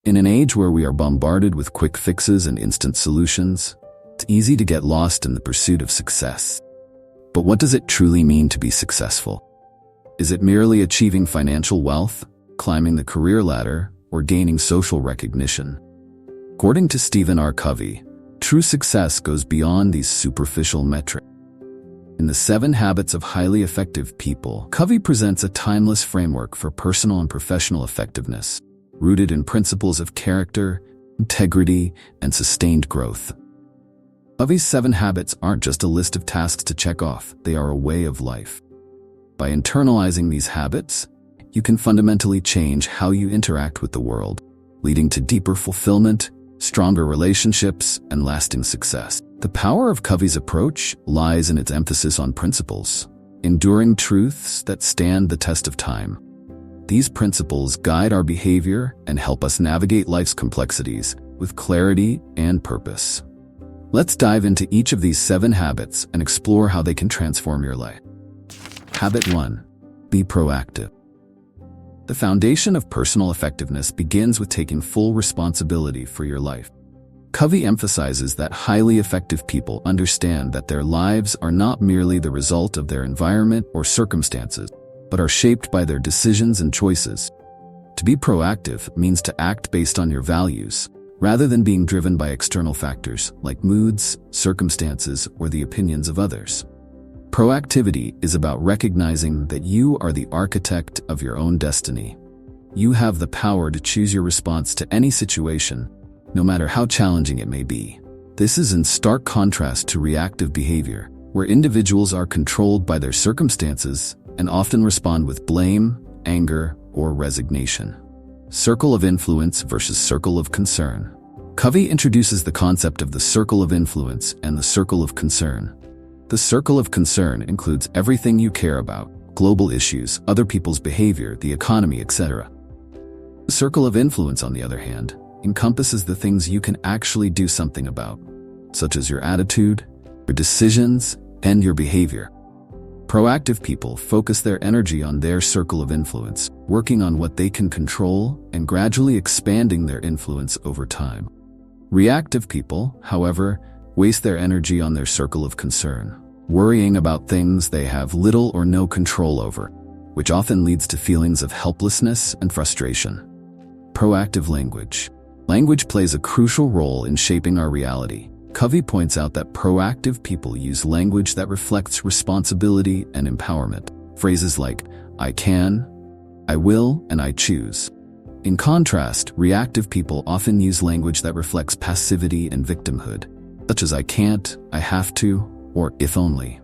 In an age where we are bombarded with quick fixes and instant solutions, it's easy to get lost in the pursuit of success. But what does it truly mean to be successful? Is it merely achieving financial wealth, climbing the career ladder, or gaining social recognition? According to Stephen R. Covey, true success goes beyond these superficial metrics. In the 7 Habits of Highly Effective People, Covey presents a timeless framework for personal and professional effectiveness, rooted in principles of character, integrity, and sustained growth. Covey's 7 habits aren't just a list of tasks to check off, they are a way of life. By internalizing these habits, you can fundamentally change how you interact with the world, leading to deeper fulfillment, stronger relationships, and lasting success. The power of Covey's approach lies in its emphasis on principles, enduring truths that stand the test of time. These principles guide our behavior and help us navigate life's complexities with clarity and purpose. Let's dive into each of these 7 habits and explore how they can transform your life. Habit 1. Be proactive. The foundation of personal effectiveness begins with taking full responsibility for your life. Covey emphasizes that highly effective people understand that their lives are not merely the result of their environment or circumstances, but are shaped by their decisions and choices. To be proactive means to act based on your values, rather than being driven by external factors like moods, circumstances, or the opinions of others. Proactivity is about recognizing that you are the architect of your own destiny. You have the power to choose your response to any situation, no matter how challenging it may be. This is in stark contrast to reactive behavior, where individuals are controlled by their circumstances and often respond with blame, anger, or resignation. Circle of influence versus circle of concern. Covey introduces the concept of the circle of influence and the circle of concern. The circle of concern includes everything you care about, global issues, other people's behavior, the economy, etc. The circle of influence, on the other hand, encompasses the things you can actually do something about, such as your attitude, your decisions, and your behavior. Proactive people focus their energy on their circle of influence, working on what they can control and gradually expanding their influence over time. Reactive people, however, waste their energy on their circle of concern, worrying about things they have little or no control over, which often leads to feelings of helplessness and frustration. Proactive language. Language plays a crucial role in shaping our reality. Covey points out that proactive people use language that reflects responsibility and empowerment. Phrases like, I can, I will, and I choose. In contrast, reactive people often use language that reflects passivity and victimhood, such as I can't, I have to, or if only.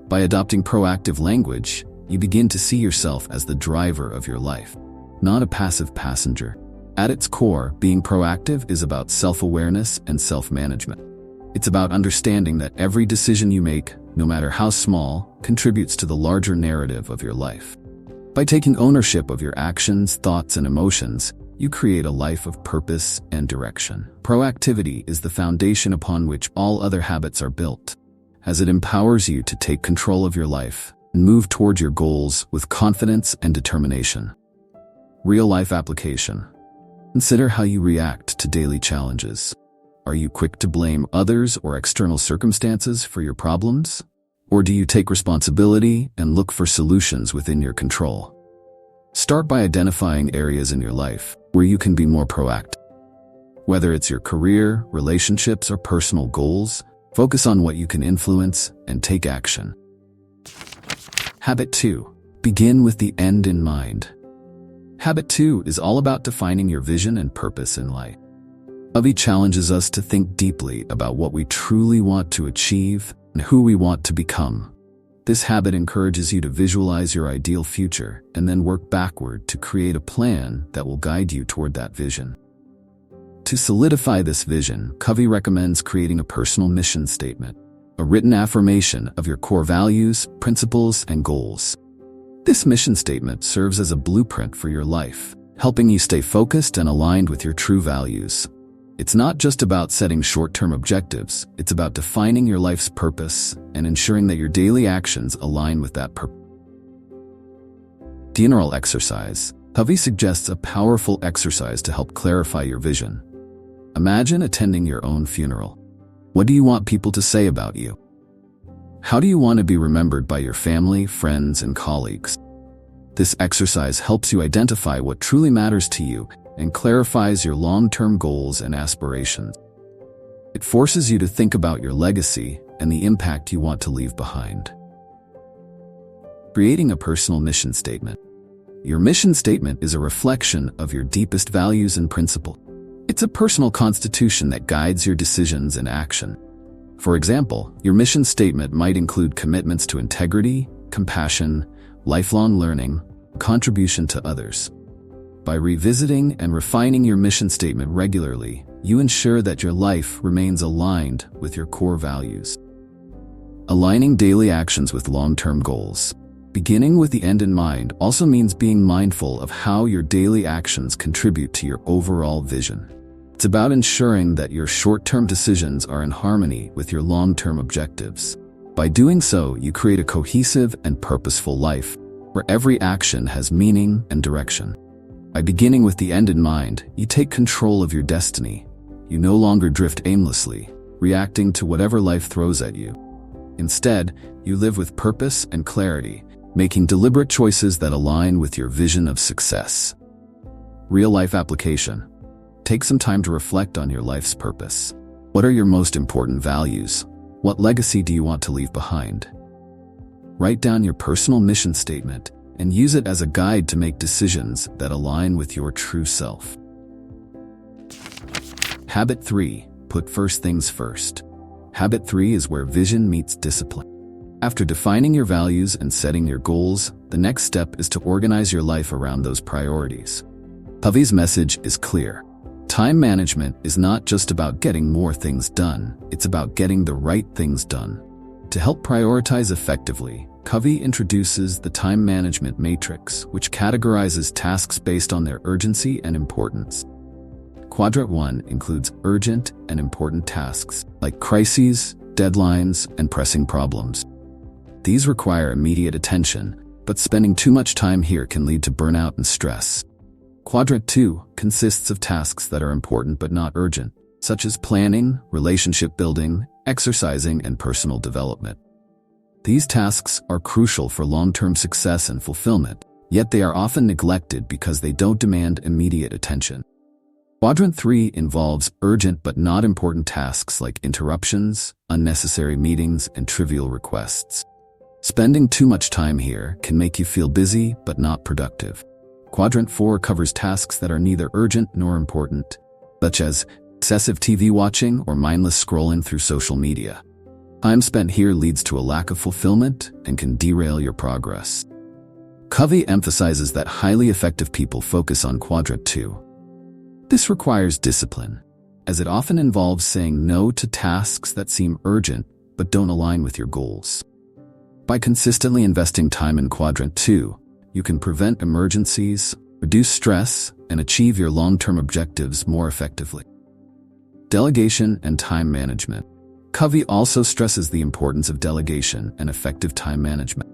By adopting proactive language, you begin to see yourself as the driver of your life, not a passive passenger. At its core, being proactive is about self-awareness and self-management. It's about understanding that every decision you make, no matter how small, contributes to the larger narrative of your life. By taking ownership of your actions, thoughts, and emotions, you create a life of purpose and direction. Proactivity is the foundation upon which all other habits are built, as it empowers you to take control of your life and move toward your goals with confidence and determination. Real-life application. Consider how you react to daily challenges. Are you quick to blame others or external circumstances for your problems? Or do you take responsibility and look for solutions within your control? Start by identifying areas in your life where you can be more proactive. Whether it's your career, relationships, or personal goals, focus on what you can influence and take action. Habit 2. Begin with the end in mind. Habit 2 is all about defining your vision and purpose in life. Covey challenges us to think deeply about what we truly want to achieve and who we want to become. This habit encourages you to visualize your ideal future and then work backward to create a plan that will guide you toward that vision. To solidify this vision, Covey recommends creating a personal mission statement, a written affirmation of your core values, principles, and goals. This mission statement serves as a blueprint for your life, helping you stay focused and aligned with your true values. It's not just about setting short-term objectives, it's about defining your life's purpose and ensuring that your daily actions align with that purpose. Funeral exercise. Covey suggests a powerful exercise to help clarify your vision. Imagine attending your own funeral. What do you want people to say about you? How do you want to be remembered by your family, friends, and colleagues? This exercise helps you identify what truly matters to you and clarifies your long-term goals and aspirations. It forces you to think about your legacy and the impact you want to leave behind. Creating a personal mission statement. Your mission statement is a reflection of your deepest values and principles. It's a personal constitution that guides your decisions and action. For example, your mission statement might include commitments to integrity, compassion, lifelong learning, contribution to others. By revisiting and refining your mission statement regularly, you ensure that your life remains aligned with your core values. Aligning daily actions with long-term goals. Beginning with the end in mind also means being mindful of how your daily actions contribute to your overall vision. It's about ensuring that your short-term decisions are in harmony with your long-term objectives. By doing so, you create a cohesive and purposeful life, where every action has meaning and direction. By beginning with the end in mind, you take control of your destiny. You no longer drift aimlessly, reacting to whatever life throws at you. Instead, you live with purpose and clarity, making deliberate choices that align with your vision of success. Real-life application. Take some time to reflect on your life's purpose. What are your most important values? What legacy do you want to leave behind? Write down your personal mission statement and use it as a guide to make decisions that align with your true self. Habit 3. Put first things first. Habit 3 is where vision meets discipline. After defining your values and setting your goals, the next step is to organize your life around those priorities. Covey's message is clear. Time management is not just about getting more things done, it's about getting the right things done. To help prioritize effectively, Covey introduces the time management matrix, which categorizes tasks based on their urgency and importance. Quadrant 1 includes urgent and important tasks, like crises, deadlines, and pressing problems. These require immediate attention, but spending too much time here can lead to burnout and stress. Quadrant 2 consists of tasks that are important but not urgent, such as planning, relationship building, exercising, and personal development. These tasks are crucial for long-term success and fulfillment, yet they are often neglected because they don't demand immediate attention. Quadrant 3 involves urgent but not important tasks like interruptions, unnecessary meetings, and trivial requests. Spending too much time here can make you feel busy but not productive. Quadrant 4 covers tasks that are neither urgent nor important, such as excessive TV watching or mindless scrolling through social media. Time spent here leads to a lack of fulfillment and can derail your progress. Covey emphasizes that highly effective people focus on Quadrant 2. This requires discipline, as it often involves saying no to tasks that seem urgent but don't align with your goals. By consistently investing time in Quadrant 2, you can prevent emergencies, reduce stress, and achieve your long-term objectives more effectively. Delegation and time management. Covey also stresses the importance of delegation and effective time management.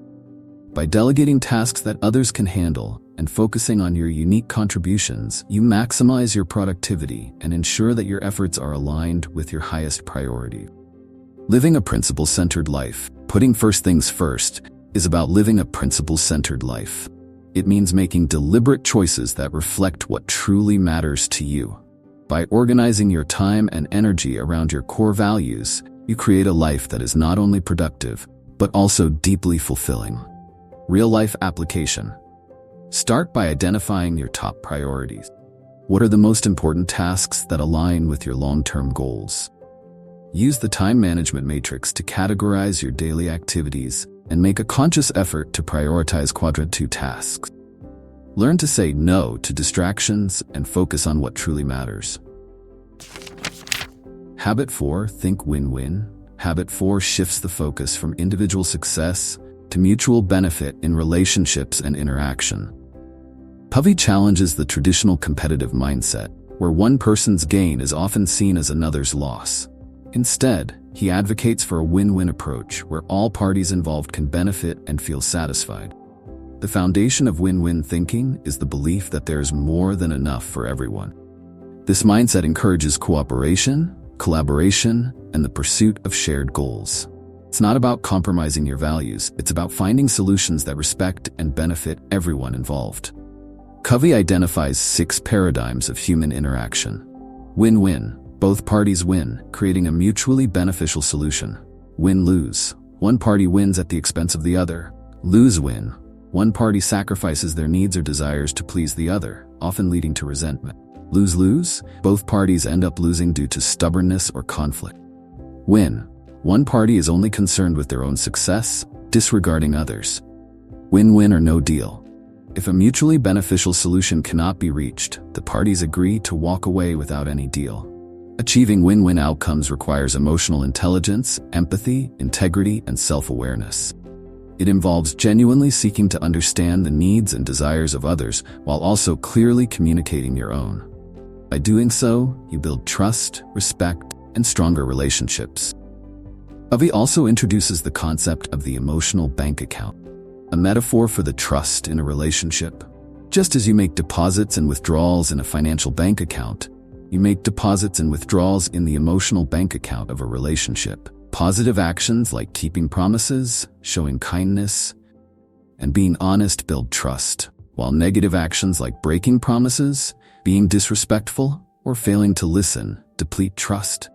By delegating tasks that others can handle and focusing on your unique contributions, you maximize your productivity and ensure that your efforts are aligned with your highest priority. Living a principle-centered life, putting first things first, is about living a principle-centered life. It means making deliberate choices that reflect what truly matters to you. By organizing your time and energy around your core values, you create a life that is not only productive, but also deeply fulfilling. Real-life application. Start by identifying your top priorities. What are the most important tasks that align with your long-term goals? Use the time management matrix to categorize your daily activities and make a conscious effort to prioritize Quadrant 2 tasks. Learn to say no to distractions and focus on what truly matters. Habit 4, think WinWin. Habit 4 shifts the focus from individual success to mutual benefit in relationships and interaction. Covey challenges the traditional competitive mindset, where one person's gain is often seen as another's loss. Instead, he advocates for a win-win approach where all parties involved can benefit and feel satisfied. The foundation of win-win thinking is the belief that there is more than enough for everyone. This mindset encourages cooperation, collaboration, and the pursuit of shared goals. It's not about compromising your values, it's about finding solutions that respect and benefit everyone involved. Covey identifies 6 paradigms of human interaction. Win-win, both parties win, creating a mutually beneficial solution. Win-lose, one party wins at the expense of the other. Lose-win, one party sacrifices their needs or desires to please the other, often leading to resentment. Lose-lose, both parties end up losing due to stubbornness or conflict. Win, one party is only concerned with their own success, disregarding others. Win-win or no deal. If a mutually beneficial solution cannot be reached, the parties agree to walk away without any deal. Achieving win-win outcomes requires emotional intelligence, empathy, integrity, and self-awareness. It involves genuinely seeking to understand the needs and desires of others while also clearly communicating your own. By doing so, you build trust, respect, and stronger relationships. Covey also introduces the concept of the emotional bank account, a metaphor for the trust in a relationship. Just as you make deposits and withdrawals in a financial bank account, you make deposits and withdrawals in the emotional bank account of a relationship. Positive actions like keeping promises, showing kindness, and being honest build trust, while negative actions like breaking promises, being disrespectful, or failing to listen deplete trust.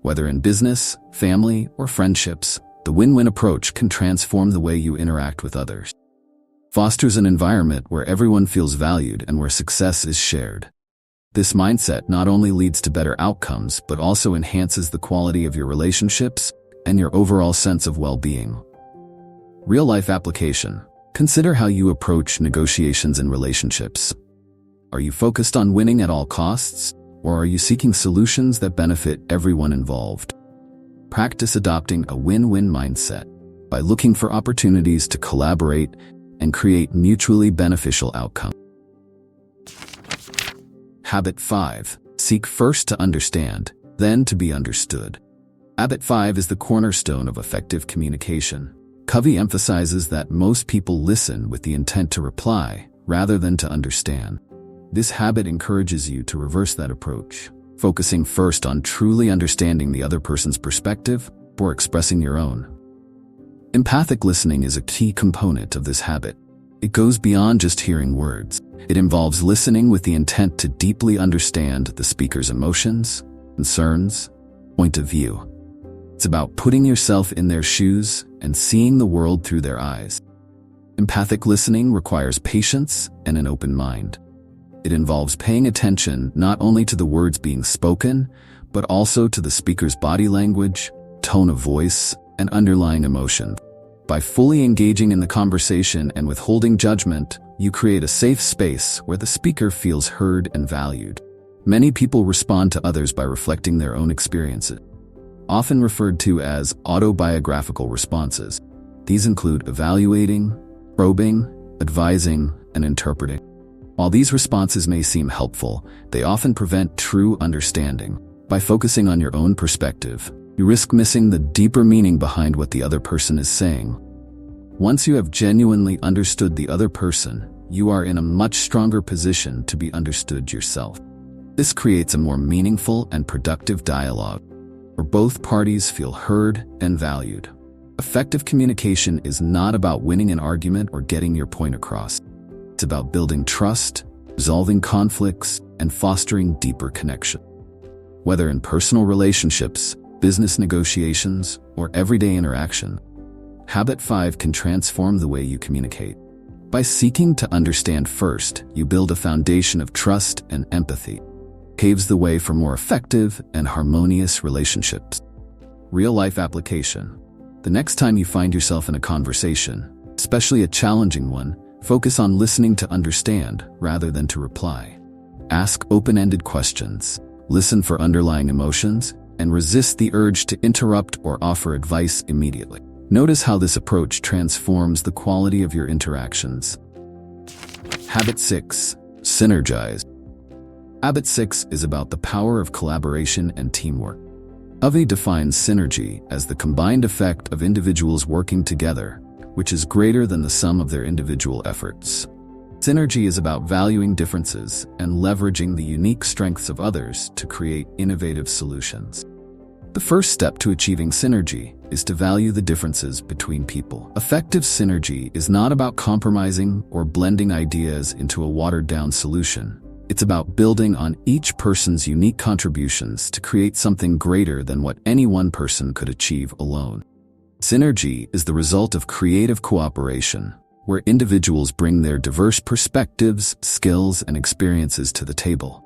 Whether in business, family, or friendships, the win-win approach can transform the way you interact with others. Fosters an environment where everyone feels valued and where success is shared. This mindset not only leads to better outcomes, but also enhances the quality of your relationships and your overall sense of well-being. Real-life application. Consider how you approach negotiations in relationships. Are you focused on winning at all costs, or are you seeking solutions that benefit everyone involved? Practice adopting a win-win mindset by looking for opportunities to collaborate and create mutually beneficial outcomes. Habit 5. Seek first to understand, then to be understood. Habit 5 is the cornerstone of effective communication. Covey emphasizes that most people listen with the intent to reply rather than to understand. This habit encourages you to reverse that approach, focusing first on truly understanding the other person's perspective before expressing your own. Empathic listening is a key component of this habit. It goes beyond just hearing words. It involves listening with the intent to deeply understand the speaker's emotions, concerns, point of view. It's about putting yourself in their shoes and seeing the world through their eyes. Empathic listening requires patience and an open mind. It involves paying attention not only to the words being spoken, but also to the speaker's body language, tone of voice, and underlying emotion. By fully engaging in the conversation and withholding judgment, you create a safe space where the speaker feels heard and valued. Many people respond to others by reflecting their own experiences, often referred to as autobiographical responses. These include evaluating, probing, advising, and interpreting. While these responses may seem helpful, they often prevent true understanding. By focusing on your own perspective, you risk missing the deeper meaning behind what the other person is saying. Once you have genuinely understood the other person, you are in a much stronger position to be understood yourself. This creates a more meaningful and productive dialogue, where both parties feel heard and valued. Effective communication is not about winning an argument or getting your point across. It's about building trust, resolving conflicts, and fostering deeper connection. Whether in personal relationships, business negotiations, or everyday interaction, Habit 5 can transform the way you communicate. By seeking to understand first, you build a foundation of trust and empathy. It paves the way for more effective and harmonious relationships. Real-life application. The next time you find yourself in a conversation, especially a challenging one, focus on listening to understand rather than to reply. Ask open-ended questions, listen for underlying emotions, and resist the urge to interrupt or offer advice immediately. Notice how this approach transforms the quality of your interactions. Habit 6. Synergize. Habit 6 is about the power of collaboration and teamwork. Covey defines synergy as the combined effect of individuals working together, which is greater than the sum of their individual efforts. Synergy is about valuing differences and leveraging the unique strengths of others to create innovative solutions. The first step to achieving synergy is to value the differences between people. Effective synergy is not about compromising or blending ideas into a watered-down solution. It's about building on each person's unique contributions to create something greater than what any one person could achieve alone. Synergy is the result of creative cooperation, where individuals bring their diverse perspectives, skills, and experiences to the table.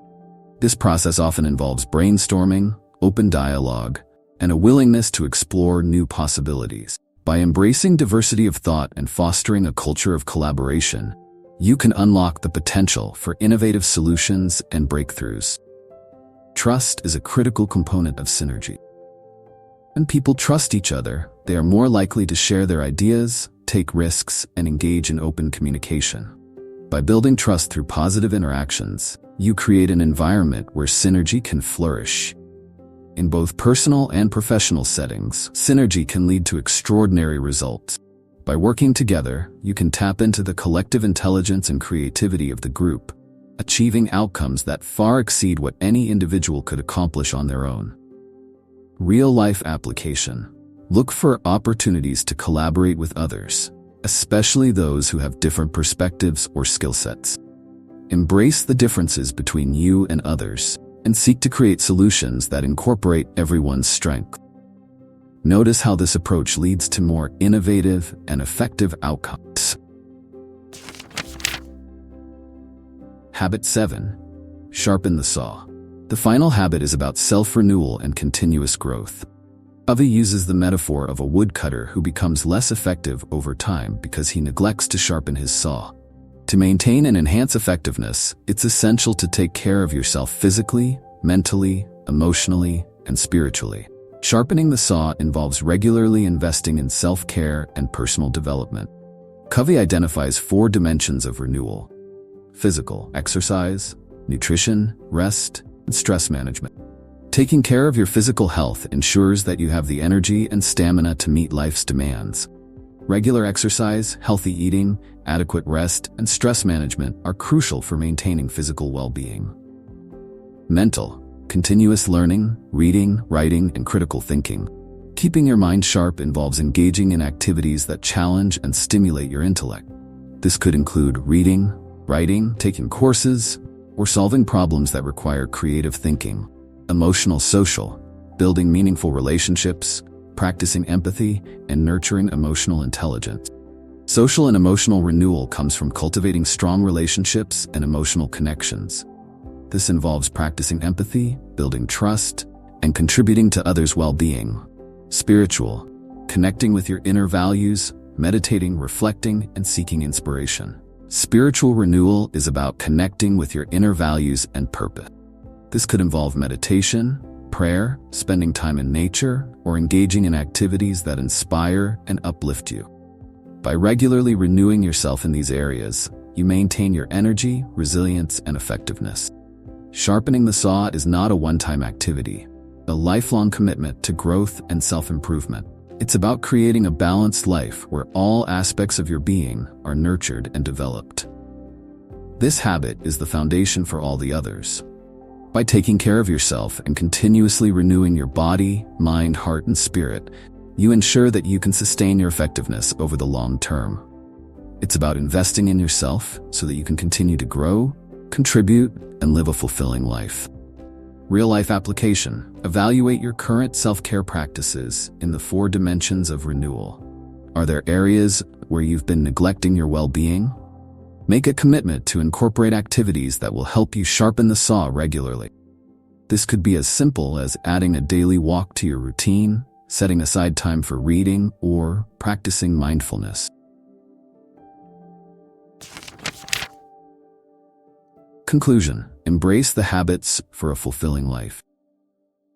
This process often involves brainstorming, open dialogue, and a willingness to explore new possibilities. By embracing diversity of thought and fostering a culture of collaboration, you can unlock the potential for innovative solutions and breakthroughs. Trust is a critical component of synergy. When people trust each other, they are more likely to share their ideas, take risks, and engage in open communication. By building trust through positive interactions, you create an environment where synergy can flourish. In both personal and professional settings, synergy can lead to extraordinary results. By working together, you can tap into the collective intelligence and creativity of the group, achieving outcomes that far exceed what any individual could accomplish on their own. Real-life application. Look for opportunities to collaborate with others, especially those who have different perspectives or skill sets. Embrace the differences between you and others, and seek to create solutions that incorporate everyone's strength. Notice how this approach leads to more innovative and effective outcomes. Habit 7. Sharpen the saw. The final habit is about self-renewal and continuous growth. Covey uses the metaphor of a woodcutter who becomes less effective over time because he neglects to sharpen his saw. To maintain and enhance effectiveness, it's essential to take care of yourself physically, mentally, emotionally, and spiritually. Sharpening the saw involves regularly investing in self-care and personal development. Covey identifies 4 dimensions of renewal: physical, exercise, nutrition, rest, and stress management. Taking care of your physical health ensures that you have the energy and stamina to meet life's demands. Regular exercise, healthy eating, adequate rest, and stress management are crucial for maintaining physical well-being. Mental. Continuous learning, reading, writing, and critical thinking. Keeping your mind sharp involves engaging in activities that challenge and stimulate your intellect. This could include reading, writing, taking courses, or solving problems that require creative thinking. Emotional social. Building meaningful relationships, practicing empathy, and nurturing emotional intelligence. Social and emotional renewal comes from cultivating strong relationships and emotional connections. This involves practicing empathy, building trust, and contributing to others' well-being. Spiritual. Connecting with your inner values, meditating, reflecting, and seeking inspiration. Spiritual renewal is about connecting with your inner values and purpose. This could involve meditation, prayer, spending time in nature, or engaging in activities that inspire and uplift you. By regularly renewing yourself in these areas, you maintain your energy, resilience, and effectiveness. Sharpening the saw is not a one-time activity, a lifelong commitment to growth and self-improvement. It's about creating a balanced life where all aspects of your being are nurtured and developed. This habit is the foundation for all the others. By taking care of yourself and continuously renewing your body, mind, heart, and spirit, you ensure that you can sustain your effectiveness over the long term. It's about investing in yourself so that you can continue to grow, contribute, and live a fulfilling life. Real-life application. Evaluate your current self-care practices in the 4 dimensions of renewal. Are there areas where you've been neglecting your well-being? Make a commitment to incorporate activities that will help you sharpen the saw regularly. This could be as simple as adding a daily walk to your routine, setting aside time for reading, or practicing mindfulness. Conclusion. Embrace the habits for a fulfilling life.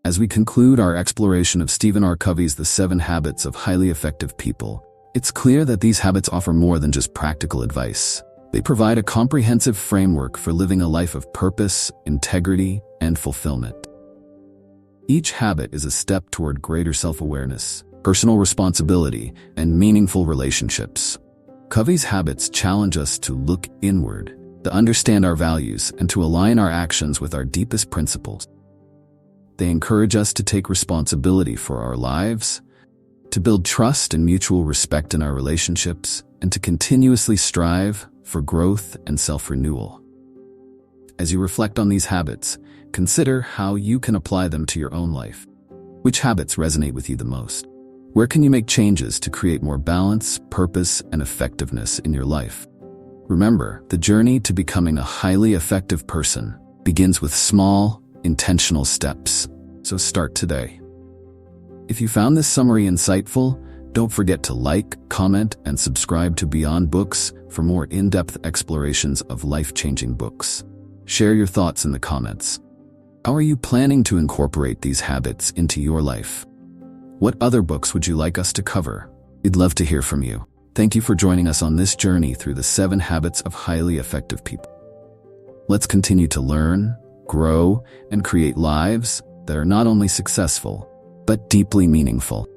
As we conclude our exploration of Stephen R. Covey's The 7 Habits of Highly Effective People, it's clear that these habits offer more than just practical advice. They provide a comprehensive framework for living a life of purpose, integrity, and fulfillment. Each habit is a step toward greater self-awareness, personal responsibility, and meaningful relationships. Covey's habits challenge us to look inward, to understand our values, and to align our actions with our deepest principles. They encourage us to take responsibility for our lives, to build trust and mutual respect in our relationships, and to continuously strive for growth and self-renewal. As you reflect on these habits, consider how you can apply them to your own life. Which habits resonate with you the most? Where can you make changes to create more balance, purpose, and effectiveness in your life? Remember, the journey to becoming a highly effective person begins with small, intentional steps. So start today. If you found this summary insightful, don't forget to like, comment, and subscribe to Beyond Books for more in-depth explorations of life-changing books. Share your thoughts in the comments. How are you planning to incorporate these habits into your life? What other books would you like us to cover? We'd love to hear from you. Thank you for joining us on this journey through the 7 habits of highly effective people. Let's continue to learn, grow, and create lives that are not only successful, but deeply meaningful.